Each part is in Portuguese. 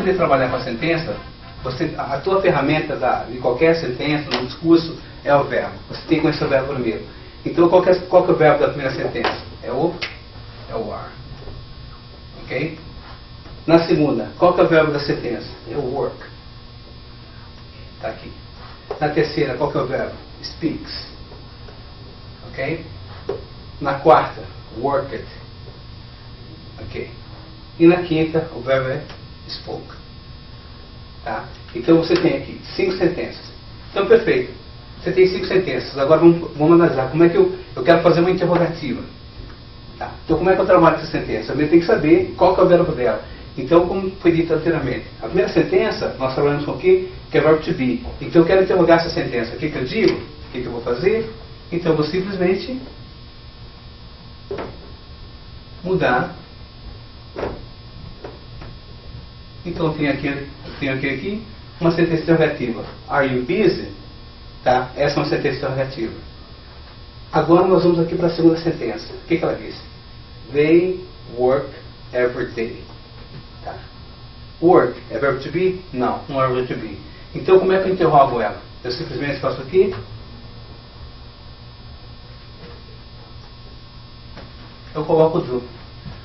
poder trabalhar com a sentença, a tua ferramenta de qualquer sentença, no discurso, é o verbo. Você tem que conhecer o verbo primeiro. Então, qual que é o verbo da primeira sentença? É o are. Ok? Na segunda, qual que é o verbo da sentença? É o work. Está aqui. Na terceira, qual que é o verbo? Speaks. Ok? Na quarta, worked. Ok? E na quinta, o verbo é spoke. Tá? Então você tem aqui 5 sentenças. Então, perfeito. Você tem 5 sentenças. Agora vamos analisar como é que eu quero fazer uma interrogativa. Tá? Então, como é que eu trabalho essa sentença? Eu tenho que saber qual que é o verbo dela. Então, como foi dito anteriormente, a primeira sentença, nós trabalhamos com o quê? Que é o verbo to be. Então, eu quero interrogar essa sentença. O que eu digo? O que eu vou fazer? Então, eu vou simplesmente mudar. Então, eu tenho aqui uma sentença interrogativa. Are you busy? Tá? Essa é uma sentença interrogativa. Agora, nós vamos aqui para a segunda sentença. O que ela diz? They work every day. Tá? Work é verbo to be? Não, não é verbo to be. Então, como é que eu interrogo ela? Eu simplesmente faço aqui. Eu coloco do.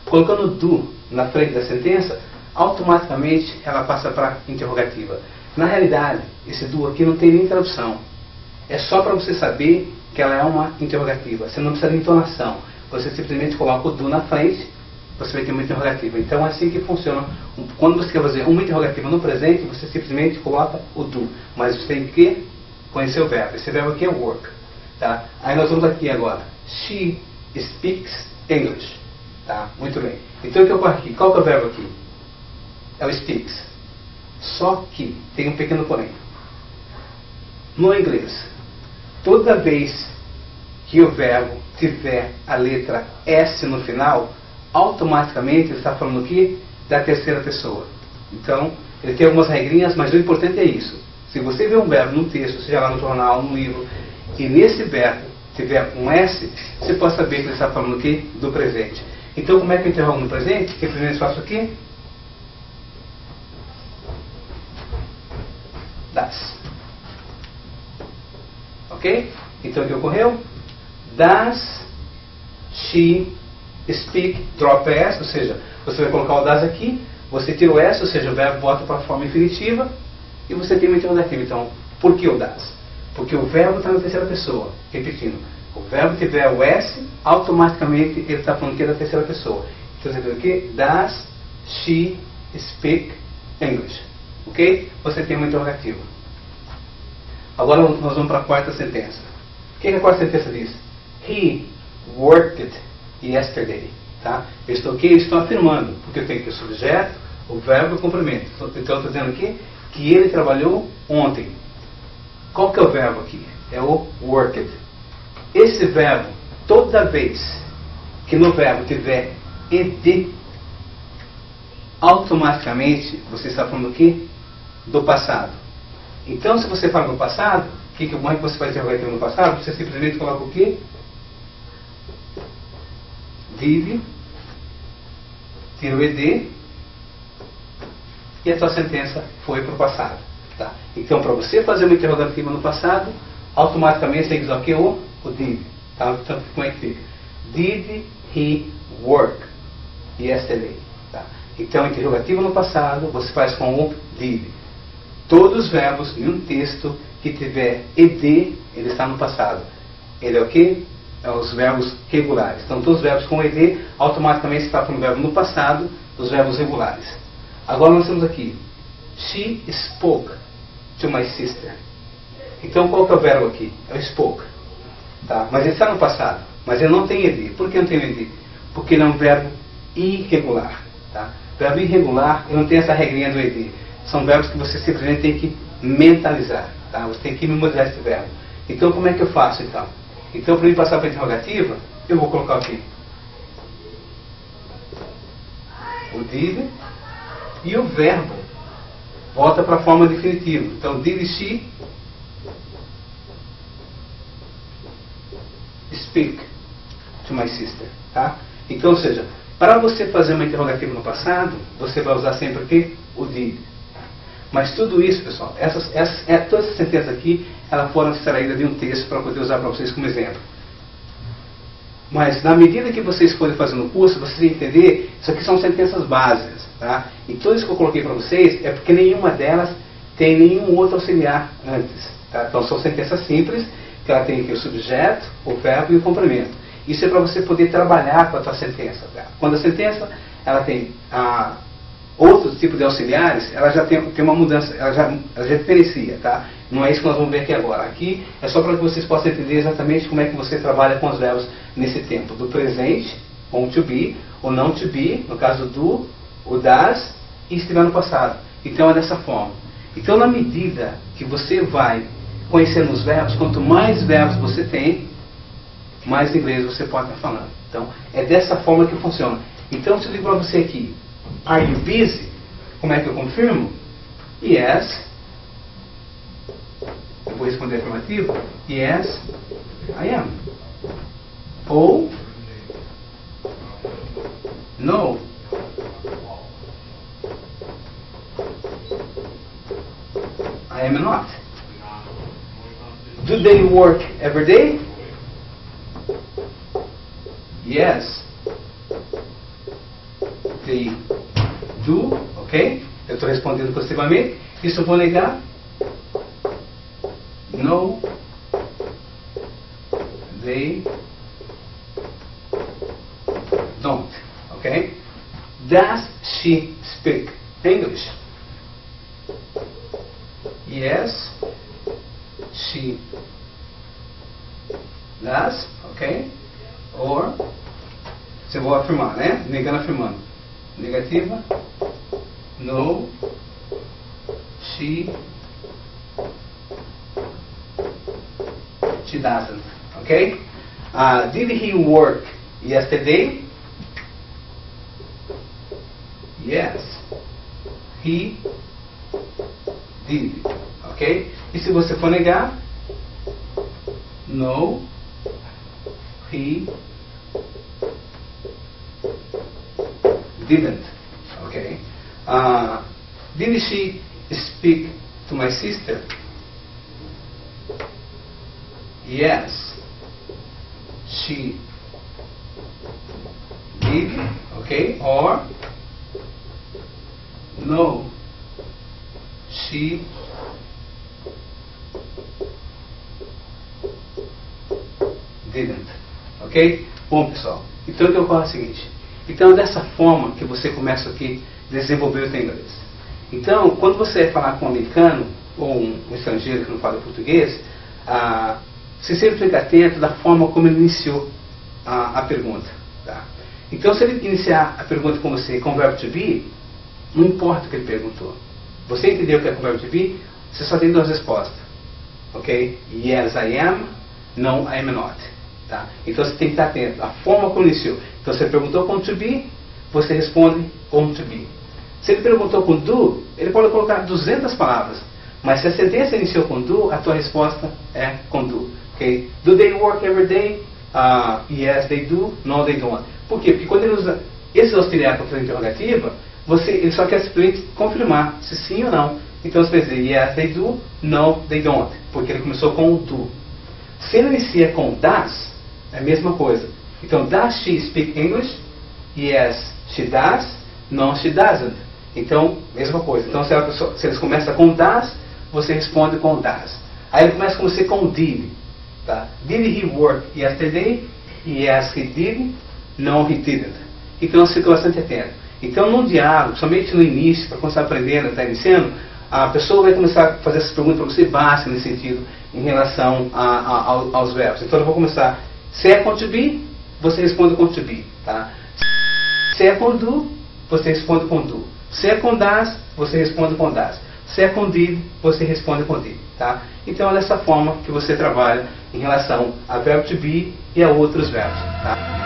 Colocando do na frente da sentença, automaticamente ela passa para interrogativa. Na realidade, esse do aqui não tem nem tradução. É só para você saber que ela é uma interrogativa. Você não precisa de entonação. Você simplesmente coloca o do na frente, você vai ter uma interrogativa. Então é assim que funciona. Quando você quer fazer uma interrogativa no presente, você simplesmente coloca o do. Mas você tem que conhecer o verbo. Esse verbo aqui é work. Tá? Aí nós vamos aqui agora. She speaks English. Tá? Muito bem. Então o que eu coloco aqui? Qual que é o verbo aqui? É o speaks. Só que tem um pequeno porém. No inglês, toda vez que o verbo tiver a letra S no final, automaticamente ele está falando aqui da terceira pessoa. Então, ele tem algumas regrinhas, mas o importante é isso. Se você vê um verbo no texto, seja lá no jornal, no livro, e nesse verbo tiver um S, você pode saber que ele está falando aqui do presente. Então, como é que eu interrogo no presente? O que eu primeiro faço aqui? Das. Ok? Então, o que ocorreu? Does she speak, drop S, ou seja, você vai colocar o does aqui, você tira o S, ou seja, o verbo volta para a forma infinitiva, e você tem uma interrogativa. Então, por que o does? Porque o verbo está na terceira pessoa. Repetindo, o verbo tiver o S, automaticamente ele está falando que é da terceira pessoa. Então, você vê aqui, does she speak English? Ok? Você tem uma interrogativa. Agora nós vamos para a quarta sentença. O que a quarta sentença diz? He worked yesterday. Tá? Eu estou afirmando, porque eu tenho aqui o subjeto, o verbo e o complemento. Então eu estou dizendo aqui que ele trabalhou ontem. Qual que é o verbo aqui? É o worked. Esse verbo, toda vez que no verbo tiver ed, automaticamente você está falando aqui do passado. Então, se você fala no passado, como é que você vai interrogar no passado? Você simplesmente coloca o quê? Did, tira o ed, e a sua sentença foi para o passado. Tá? Então, para você fazer uma interrogativa no passado, automaticamente você tem que usar o quê? O did. Tá? Então, como é que fica? Did he work yesterday? Tá? Então, interrogativa no passado, você faz com o did. Todos os verbos em um texto que tiver ed, ele está no passado. Ele é o quê? É os verbos regulares. Então, todos os verbos com ed, automaticamente está falando o verbo no passado, dos verbos regulares. Agora nós temos aqui, she spoke to my sister. Então, qual que é o verbo aqui? É o spoke. Tá? Mas ele está no passado. Mas ele não tem ed. Por que não tem ed? Porque ele é um verbo irregular. Tá? Verbo irregular, ele não tem essa regrinha do ed. São verbos que você simplesmente tem que mentalizar. Tá? Você tem que memorizar esse verbo. Então, como é que eu faço, então? Então, para mim passar para a interrogativa, eu vou colocar aqui o did e o verbo volta para a forma definitiva. Então, did she speak to my sister? Tá? Então, ou seja, Para você fazer uma interrogativa no passado, você vai usar sempre o quê? O did. Mas tudo isso, pessoal, todas essas sentenças aqui, elas foram extraídas de um texto para poder usar para vocês como exemplo. Mas na medida que vocês forem fazendo o curso, vocês têm que entender, isso aqui são sentenças básicas, tá? E todas que eu coloquei para vocês é porque nenhuma delas tem nenhum outro auxiliar antes, tá? Então são sentenças simples, que ela tem aqui o subjeto, o verbo e o complemento. Isso é para você poder trabalhar com a tua sentença, tá? Quando a sentença ela tem outros tipos de auxiliares, ela já tem uma mudança, ela já diferencia, tá? Não é isso que nós vamos ver aqui agora. Aqui é só para que vocês possam entender exatamente como é que você trabalha com os verbos nesse tempo. Do presente, com to be, o não to be, no caso do, o das, e estiver no passado. Então é dessa forma. Então na medida que você vai conhecendo os verbos, quanto mais verbos você tem, mais inglês você pode estar falando. Então é dessa forma que funciona. Então se eu digo para você aqui, are you busy? Como é que eu confirmo? Yes. Eu vou responder afirmativo. Yes, I am. Ou no. I am not. Do they work every day? Yes. They do, ok? Eu estou respondendo positivamente. Isso eu vou negar. No, they don't, ok? Does she speak English? Yes, she does, ok? Or, se eu vou afirmar, né? Negando, afirmando. Negativa. No, she doesn't. Okay? Did he work yesterday? Yes, he did. Ok? E se você for negar? No, he didn't. Okay? Did she speak to my sister? Yes, she did. Okay? Or no, she didn't. Ok? Bom, pessoal, então o que ocorre é o seguinte. Então é dessa forma que você começa aqui a desenvolver o teu inglês. Então, quando você vai falar com um americano ou um estrangeiro que não fala português, você sempre fica atento da forma como ele iniciou a pergunta. Tá? Então, se ele iniciar a pergunta com você com o verbo to be, não importa o que ele perguntou. Você entendeu o que é o verbo to be? Você só tem duas respostas. Ok? Yes, I am. No, I am not. Tá? Então, você tem que estar atento à forma como iniciou. Então, se ele perguntou com to be, você responde com to be. Se ele perguntou com do, ele pode colocar 200 palavras. Mas se a sentença iniciou com do, a tua resposta é com do. Okay? Do they work every day? Yes, they do. No, they don't. Por quê? Porque quando ele usa esse auxiliar para fazer interrogativa, ele só quer simplesmente confirmar se sim ou não. Então você vai dizer yes, they do. No, they don't. Porque ele começou com o do. Se ele inicia com does, é a mesma coisa. Então, does she speak English? Yes, she does. No, she doesn't. Então, mesma coisa. Então, se eles começam com does, você responde com does. Aí ele começa com você com did. Tá? Did he work yesterday? Yes, he did. No, he didn't. Então, você fica bastante atento. Então, num diálogo, somente no início, para começar aprendendo, estar iniciando, a pessoa vai começar a fazer essas perguntas para você básicas nesse sentido, em relação aos verbos. Então, eu vou começar. Se é com to be, você responde com to be. Tá? Se é com do, você responde com do. Se é com does, você responde com does. Se é com did, você responde com did. Tá? Então é dessa forma que você trabalha em relação a verbo to be e a outros verbos. Tá?